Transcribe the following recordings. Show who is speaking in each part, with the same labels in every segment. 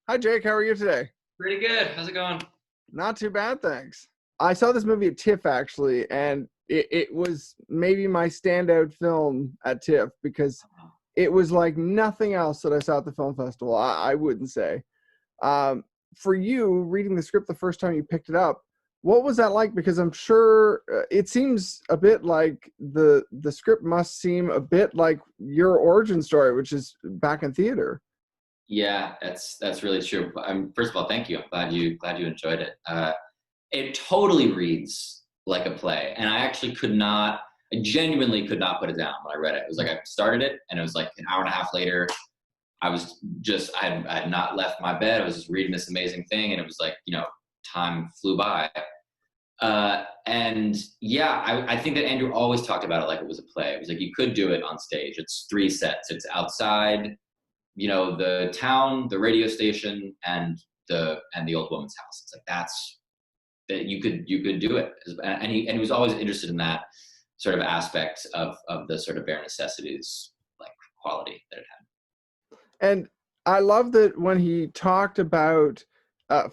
Speaker 1: Hi, Jake. How are you today?
Speaker 2: Pretty good. How's it going?
Speaker 1: Not too bad, thanks. I saw this movie at TIFF actually, and it was maybe my standout film at TIFF because it was like nothing else that I saw at the film festival. I wouldn't say. Um, for you, reading the script the first time you picked it up, what was that like? Because I'm sure it seems a bit like the script must seem a bit like your origin story, which is back in theater.
Speaker 2: Yeah, that's really true. First of all, thank you. I'm glad you enjoyed it. It totally reads like a play, and I genuinely could not put it down when I read it. It was like I started it, and it was like an hour and a half later. I had not left my bed. I was just reading this amazing thing, and it was like time flew by. And yeah, I think that Andrew always talked about it like it was a play. It was like you could do it on stage. It's three sets. It's outside, the town, the radio station, and the old woman's house. It's like that you could do it. And he was always interested in that sort of aspect of the sort of bare necessities like quality that it had.
Speaker 1: And I love that when he talked about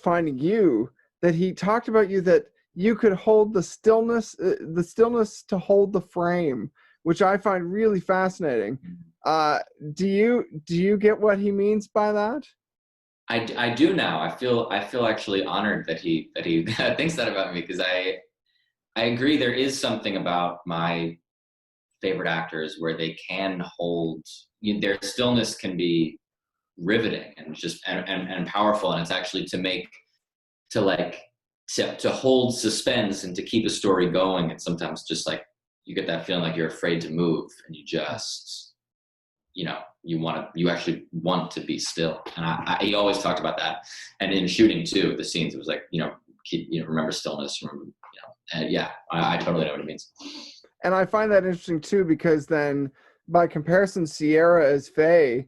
Speaker 1: finding you, that he talked about you that you could hold the stillness to hold the frame, which I find really fascinating. Uh, do you get what he means by that?
Speaker 2: I do now. I feel actually honored that he thinks that about me because I agree. There is something about my favorite actors where they can hold their stillness can be riveting and just and powerful, and it's actually to like to hold suspense and to keep a story going. And sometimes just like you get that feeling like you're afraid to move and you just you actually want to be still. And he always talked about that. And in shooting too, the scenes, it was like, remember stillness, remember, and yeah, I totally know what it means.
Speaker 1: And I find that interesting too, because then by comparison, Sierra as Faye,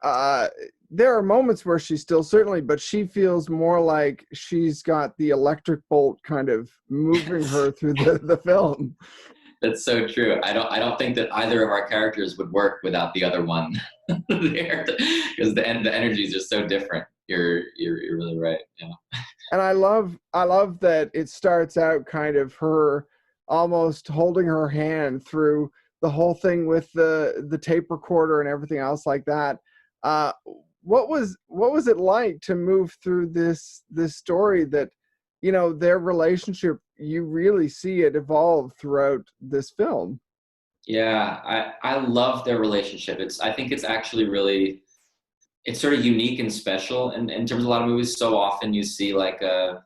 Speaker 1: uh, there are moments where she's still certainly, but she feels more like she's got the electric bolt kind of moving her through the film.
Speaker 2: That's so true. I don't think that either of our characters would work without the other one there, because the energy is just so different. You're really right. Yeah.
Speaker 1: And I love that it starts out kind of her almost holding her hand through the whole thing with the tape recorder and everything else like that. Uh, what was it like to move through this story that their relationship, you really see it evolve throughout this film?
Speaker 2: Yeah, I love their relationship. I think it's actually really it's sort of unique and special in terms of a lot of movies. So often you see like the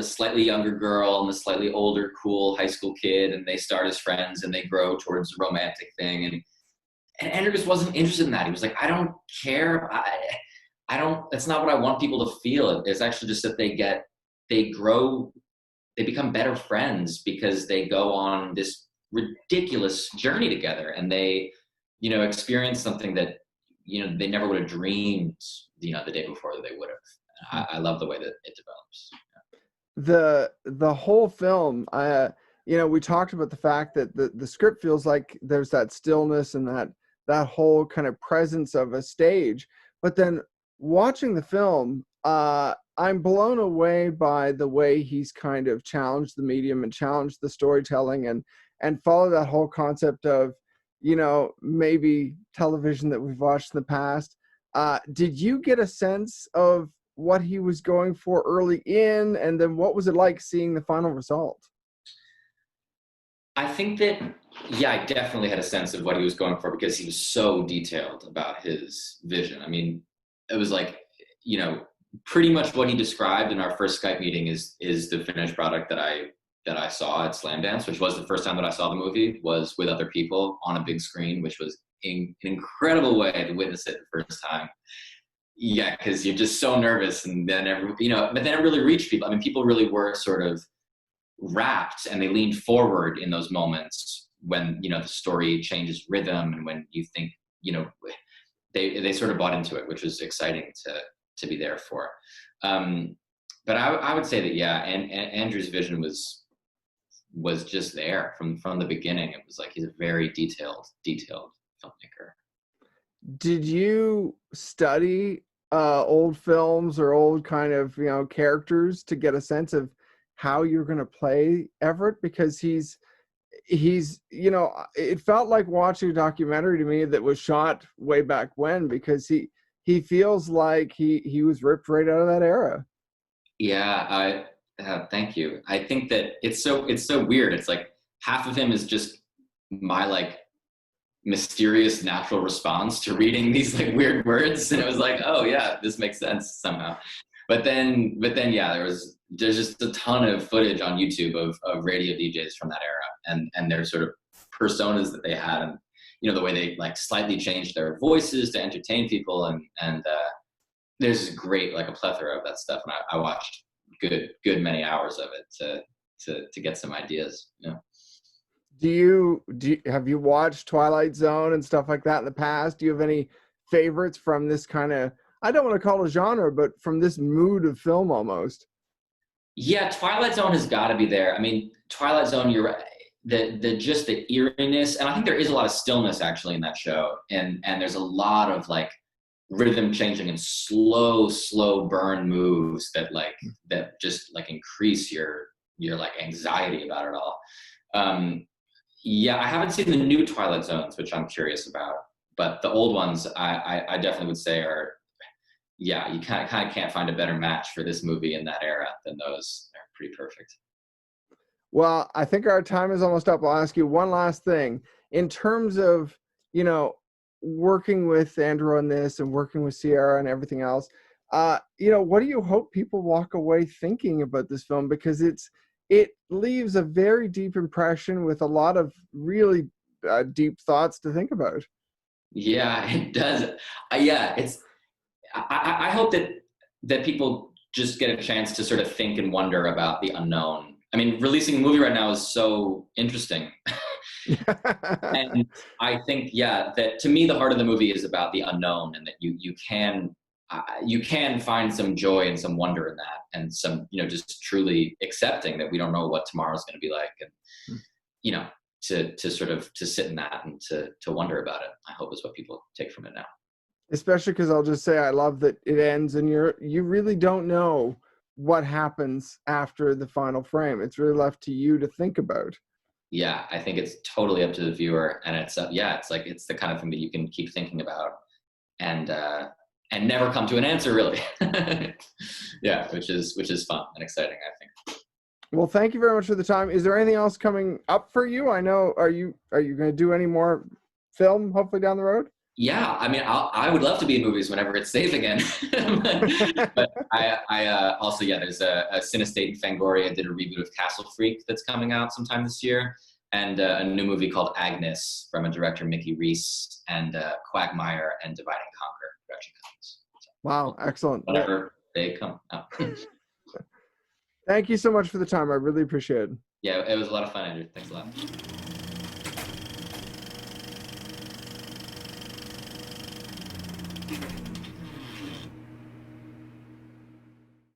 Speaker 2: slightly younger girl and the slightly older cool high school kid, and they start as friends and they grow towards a romantic thing. And Andrew just wasn't interested in that. He was like, I don't care. I don't. That's not what I want people to feel. It's actually just that they grow, they become better friends because they go on this ridiculous journey together, and they experience something that they never would have dreamed the day before that they would have. I love the way that it develops.
Speaker 1: The whole film, we talked about the fact that the script feels like there's that stillness and that whole kind of presence of a stage, but then watching the film, I'm blown away by the way he's kind of challenged the medium and challenged the storytelling and follow that whole concept of maybe television that we've watched in the past. Did you get a sense of what he was going for early in, and then what was it like seeing the final result?
Speaker 2: I think that, yeah, I definitely had a sense of what he was going for because he was so detailed about his vision. I mean, it was like, pretty much what he described in our first Skype meeting is the finished product that I saw at Slam Dance, which was the first time that I saw the movie, was with other people on a big screen, which was an incredible way to witness it the first time. Yeah, because you're just so nervous, and then but then it really reached people. I mean, people really were sort of rapt, and they leaned forward in those moments when the story changes rhythm, and when you think they sort of bought into it, which was exciting to be there for. But I would say that, yeah, and Andrew's vision was just there from the beginning. It was like he's a very detailed filmmaker.
Speaker 1: Did you study old films or old kind of, characters to get a sense of how you're going to play Everett? Because he's it felt like watching a documentary to me that was shot way back when, because he feels like he was ripped right out of that era.
Speaker 2: Yeah, thank you. I think that it's so weird. It's like half of him is just my like mysterious natural response to reading these like weird words, and it was like, oh yeah, this makes sense somehow. But then yeah, there's just a ton of footage on YouTube of radio DJs from that era, and their sort of personas that they had, and the way they like slightly changed their voices to entertain people, and there's great like a plethora of that stuff, and I watched good many hours of it to get some ideas.
Speaker 1: Have you watched Twilight Zone and stuff like that in the past? Do you have any favorites from this kind of, I don't want to call it a genre, but from this mood of film almost?
Speaker 2: Yeah, Twilight Zone has got to be there. I mean, Twilight Zone, you're right. The just the eeriness, and I think there is a lot of stillness actually in that show, and there's a lot of like rhythm changing and slow burn moves that just like increase your like anxiety about it all. Yeah, I haven't seen the new Twilight Zones, which I'm curious about, but the old ones I definitely would say are, yeah, you kind of can't find a better match for this movie in that era than those. They're pretty perfect.
Speaker 1: Well, I think our time is almost up. I'll ask you one last thing. In terms of, working with Andrew on this and working with Sierra and everything else, what do you hope people walk away thinking about this film? Because it leaves a very deep impression with a lot of really deep thoughts to think about.
Speaker 2: Yeah, it does. Yeah, I hope that people just get a chance to sort of think and wonder about the unknown. I mean, releasing a movie right now is so interesting. And I think, yeah, that to me, the heart of the movie is about the unknown, and that you can find some joy and some wonder in that, and some, just truly accepting that we don't know what tomorrow's going to be like, and, to sort of to sit in that and to wonder about it, I hope is what people take from it now.
Speaker 1: Especially because I'll just say I love that it ends and you really don't know what happens after the final frame. It's really left to you to think about.
Speaker 2: Yeah, I think it's totally up to the viewer, and it's like it's the kind of thing that you can keep thinking about, and never come to an answer really. Yeah, which is fun and exciting, I think.
Speaker 1: Well, thank you very much for the time. Is there anything else coming up for you? I know, are you going to do any more film hopefully down the road?
Speaker 2: Yeah, I mean, I would love to be in movies whenever it's safe again. but I also, yeah, there's a Cinestate in Fangoria did a reboot of Castle Freak that's coming out sometime this year, and a new movie called Agnes from a director, Mickey Reese, and Quagmire and Divide and Conquer production companies. So,
Speaker 1: wow, excellent.
Speaker 2: Whenever they come out.
Speaker 1: Thank you so much for the time. I really appreciate it.
Speaker 2: Yeah, it was a lot of fun, Andrew. Thanks a lot.